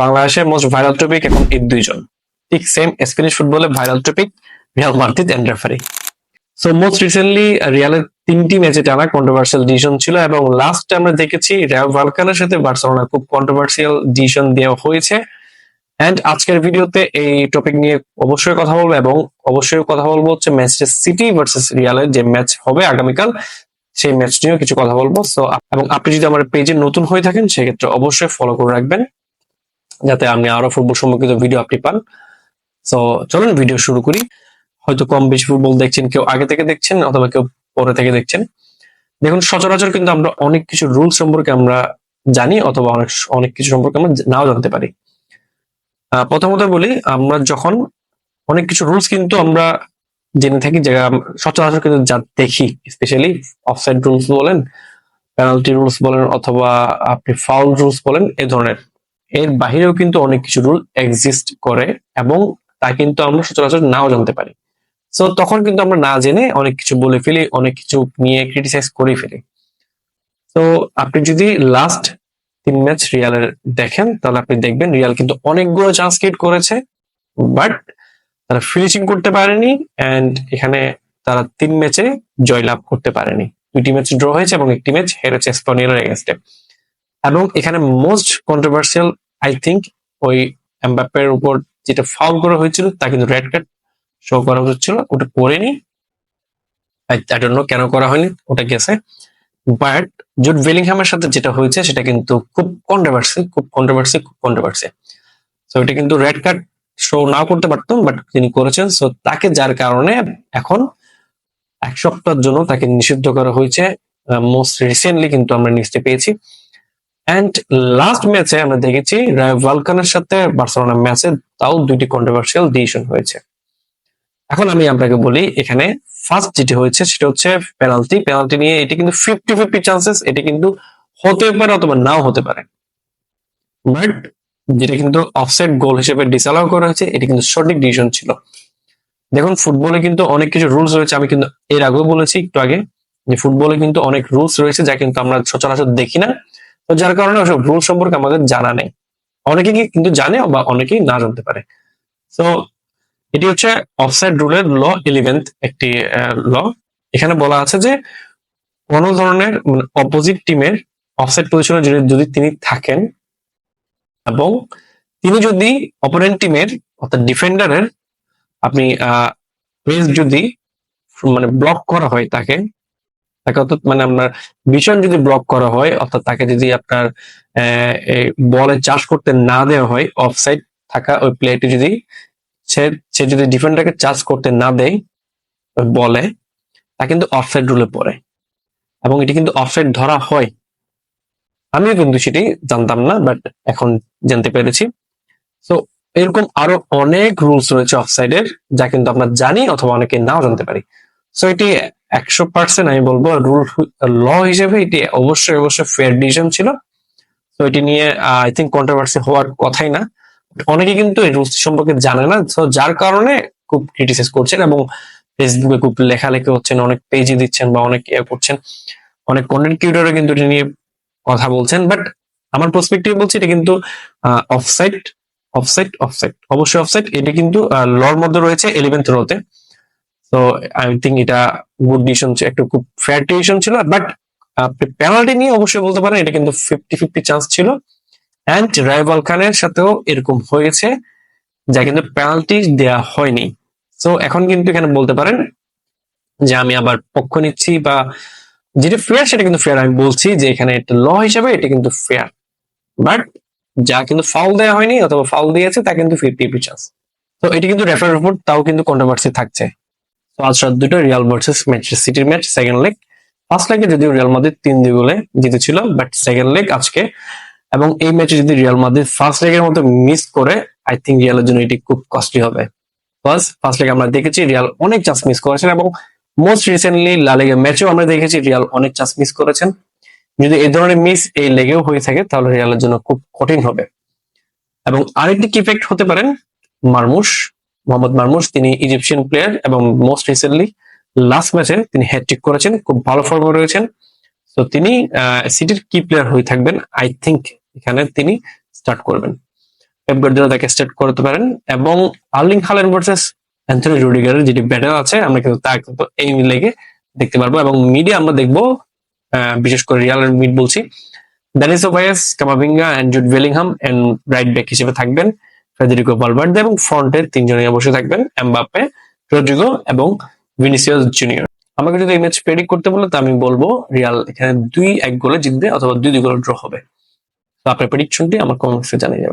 বাংলাদেশের most viral topic এখন এই দুইজন, ঠিক সেম স্প্যানিশ ফুটবলে viral topic Real Madrid and referee. So most recently রিয়ালের 3টি ম্যাচে টানা কন্ট্রোভার্সিয়াল ডিসিশন ছিল, এবং লাস্ট আমরা দেখেছি রিয়াল ভালকানের সাথে বার্সেলোনা খুব কন্ট্রোভার্সিয়াল ডিসিশন দেওয়া হয়েছে। এন্ড আজকের ভিডিওতে এই টপিক নিয়ে অবশ্যই কথা বলবো, এবং অবশ্যই কথা বলবো হচ্ছে ম্যানচেস্টার সিটি ভার্সেস রিয়ালের যে ম্যাচ হবে আগামীকাল, সেই ম্যাচ নিয়েও কিছু কথা বলবো। সো এবং আপনি যদি আমার পেজে নতুন হয়ে থাকেন সেক্ষেত্রে অবশ্যই ফলো করে রাখবেন, যাতে আপনি আরো ফুটবল সম্পর্কিত ভিডিও আপনি পান। সো চলুন ভিডিও শুরু করি। হয়তো কম বেশি ফুটবল দেখছেন, কেউ আগে থেকে দেখছেন অথবা কেউ পরে থেকে দেখছেন। দেখুন, সচরাচর কিন্তু আমরা অনেক কিছু রুল সম্পর্কে আমরা জানি, অথবা অনেক অনেক কিছু সম্পর্কে আমরা নাও জানতে পারি। প্রথমত বলি, আমরা যখন অনেক কিছু রুলস কিন্তু আমরা জেনে থাকি, যেটা সচরাচর কিন্তু যা দেখি, স্পেশালি অফসাইড রুলস বলেন, পেনাল্টি রুলস বলেন, অথবা আপনি ফাউল রুলস বলেন, এই ধরনের। এর বাহিরেও কিন্তু অনেক কিছু রুল এক্সিস্ট করে, এবং তা কিন্তু আমরা সচরাচর নাও জানতে পারি। সো তখন কিন্তু আমরা না জেনে অনেক কিছু বলে ফেলি, অনেক কিছু নিয়ে ক্রিটিসাইজ করে ফেলি। তো আপনি যদি লাস্ট 3 ম্যাচ রিয়ালের দেখেন, তাহলে আপনি দেখবেন রিয়াল কিন্তু অনেকগুলো চান্স ক্রিয়েট করেছে, বাট তারা ফিনিশিং করতে পারেনি। এন্ড এখানে তারা 3 ম্যাচে জয়লাভ করতে পারেনি। 2টি ম্যাচ ড্র হয়েছে এবং 1টি ম্যাচ হেরেছে এসপানিওলের এগেইনস্টে। এবং এখানে মোস্ট কন্ট্রোভার্সিয়াল আই থিঙ্ক ওই এমবাপ্পের উপর যেটা ফাউল করা হয়েছিল, তা কিন্তু রেড কার্ড শো করা হচ্ছিল, ওটা করেনি। আই ডোন্ট নো কেন করা হয়নি, ওটা গেছে। বাট জুড বেলিংহামের সাথে যেটা হয়েছে সেটা কিন্তু খুব কন্ট্রোভার্সি। সো এটা কিন্তু রেড কার্ড শো নাও করতে পারতাম, বাট তিনি করেছেন। সো তাকে, যার কারণে এখন 1 সপ্তাহের জন্য তাকে নিষিদ্ধ করা হয়েছে। মোস্ট রিসেন্টলি কিন্তু আমরা নিউজটা পেয়েছি। এন্ড লাস্ট ম্যাচে আমরা দেখেছি রায়ো ভালকানের সাথে বার্সেলোনা ম্যাচে, তাও 2টি কন্ট্রোভার্সিয়াল ডিসিশন হয়েছে। এখন আমি আপনাকে বলি, এখানে ফার্স্ট যেটি হয়েছে সেটা হচ্ছে পেনাল্টি নিয়ে। এটি কিন্তু 50-50 চান্সেস, এটি কিন্তু হতে পারে অথবা নাও হতে পারে। বাট যেটা কিন্তু অফসাইড গোল হিসেবে ডিসঅ্যালাউ করা হয়েছে, এটি কিন্তু সঠিক ডিসিশন ছিল। দেখুন, ফুটবলে কিন্তু অনেক কিছু রুলস রয়েছে। আমি কিন্তু এর আগেও বলেছি একটু আগে যে ফুটবলে কিন্তু অনেক রুলস রয়েছে যা কিন্তু আমরা সচরাচর দেখি না, তো যার কারণে ওসব রুল সম্পর্কে আমাদের জানা নেই। অনেকে কিন্তু জানে বা অনেকেই না জানতে পারে। তো এটি হচ্ছে অফসাইড রুলের ল 11th একটি ল। এখানে বলা আছে যে কোন ধরনের অপোজিট টিমের অফসাইড পজিশনে যদি তিনি থাকেন, এবং তিনি যদি অপোনেন্ট টিমের অর্থাৎ ডিফেন্ডারের আপনি পেস যদি ব্লক করা হয়, তাকে অর্থাৎ আপনার ভিশন যদি ব্লক করা হয়, অর্থাৎ তাকে যদি আপনার বলে চার্জ করতে না দেওয়া হয়, অফসাইড থাকা ওই প্লেয়ারটি যদি সে যদি ডিফেন্ডারকে চার্জ করতে না দেয় বলে, তা কিন্তু অফসাইড রুলে পড়ে, এবং এটি কিন্তু অফসাইড ধরা হয়। আমিও কিন্তু সেটি জানতাম না, বাট এখন জানতে পেরেছি। তো এরকম আরো অনেক রুলস রয়েছে অফসাইডের, যা কিন্তু আমরা জানি অথবা অনেকে নাও জানতে পারি। সো এটি 100% আমি বলবো রুল ল হিসেবে এটি অবশ্যই ফেয়ার ডিসিশন ছিল। তো এটি নিয়ে আই থিঙ্ক কন্ট্রোভার্সি হওয়ার কথাই না। অনেকে কিন্তু এই রুলস সম্পর্কে জানে না, তো যার কারণে খুব ক্রিটিসাইজ করছেন, এবং ফেসবুকে খুব লেখালেখি হচ্ছেন, অনেক পেজে দিচ্ছেন বা অনেক করছেন, অনেক কন্টেন্ট ক্রিয়েটরও কিন্তু এটা নিয়ে কথা বলছেন। বাট আমার পার্সপেক্টিভ বলছি, এটা কিন্তু অফসাইড অবশ্যই অফসাইড। এটা কিন্তু লর মধ্যে রয়েছে 11th রোতে। তো আই থিঙ্ক এটা গুড ডিসিশন, একটু খুব ফেয়ার ডিসিশন ছিল। বাট আপনি পেনাল্টি নিয়ে অবশ্যই বলতে পারেন এটা কিন্তু 50-50 চান্স ছিল। এন্ড রায়ো ভালকানের সাথেও এরকম হয়েছে, যা কিন্তু পেনাল্টি দেয়া হয়নি। সো এখন কিন্তু এখানে বলতে পারেন যে আমি আবার পক্ষ নিচ্ছি, বা যেটা ফেয়ার সেটা কিন্তু ফেয়ার। আমি বলছি যে এখানে একটা ল হিসাবে এটা কিন্তু ফেয়ার, বাট যা কিন্তু ফাউল দেওয়া হয়নি অথবা ফাউল দিয়েছে তা কিন্তু 50-50 চান্স। তো এটি কিন্তু রেফারির উপর তাও কিন্তু কন্ট্রোভার্সি থাকছে। তো আজ রাত 2টা রিয়াল ভার্সেস ম্যানচেস্টার সিটির ম্যাচ, সেকেন্ড লেগ। ফার্স্ট লেগে যদিও রিয়াল মাদ্রিদ 3-2 গোলে জিতেছিল, বাট সেকেন্ড লেগ আজকে। এবং এই ম্যাচে যদি রিয়াল মাদ্রিদ ফার্স্ট লেগের মতো মিস করে, আই থিঙ্ক রিয়ালের জন্য এটি খুব কস্টলি হবে। ফার্স্ট লেগে আমরা দেখেছি রিয়াল অনেক চান্স মিস করেছেন, এবং মোস্ট রিসেন্টলি লা লিগা ম্যাচেও আমরা দেখেছি রিয়াল অনেক চান্স মিস করেছেন। যদি এই ধরনের মিস এই লেগেও হয়ে থাকে, তাহলে রিয়ালের জন্য খুব কঠিন হবে। এবং আরেকটি কি ইফেক্ট হতে পারেন মোহাম্মদ মারমুশ, তিনি ইজিপশিয়ান প্লেয়ার, এবং মোস্ট রিসেন্টলি লাস্ট ম্যাচে তিনি হ্যাটট্রিক করেছেন, খুব ভালো ফর্মে রয়েছেন। তো তিনি সিটির কি প্লেয়ার হয়ে থাকবেন। আই থিঙ্ক এখানে তিনি স্টার্ট করবেন। পেপ গার্দিওলা তাকে স্টার্ট করতে পারেন, এবং আর্লিং হাল্যান্ড ভার্সেস অ্যান্থনি রুডিগারের যেটি ব্যাটেল আছে আমরা কিন্তু তা কিন্তু এই লেগে দেখতে পারবো। এবং মিডিয়া আমরা দেখবো, বিশেষ করে রিয়াল মিড বলছি, ডেনিস ওভায়েস, Camavinga and Jude Bellingham and right back হিসেবে থাকবেন ফেদেরিকো ভালভার্দে, এবং ফ্রন্টের তিনজনই অবশ্যই থাকবেন এমবাপ্পে, রদ্রিগো এবং ভিনিসিয়াস জুনিয়র। আমাকে যদি এই ম্যাচ প্রেডিক্ট করতে বলে তো আমি বলবো রিয়াল এখানে 2-1 গোলে জিতবে অথবা 2-2 গোলে ড্র হবে। তো আপনার প্রেডিকশনটি আমার কমেন্টসে জানিয়ে যাবেন।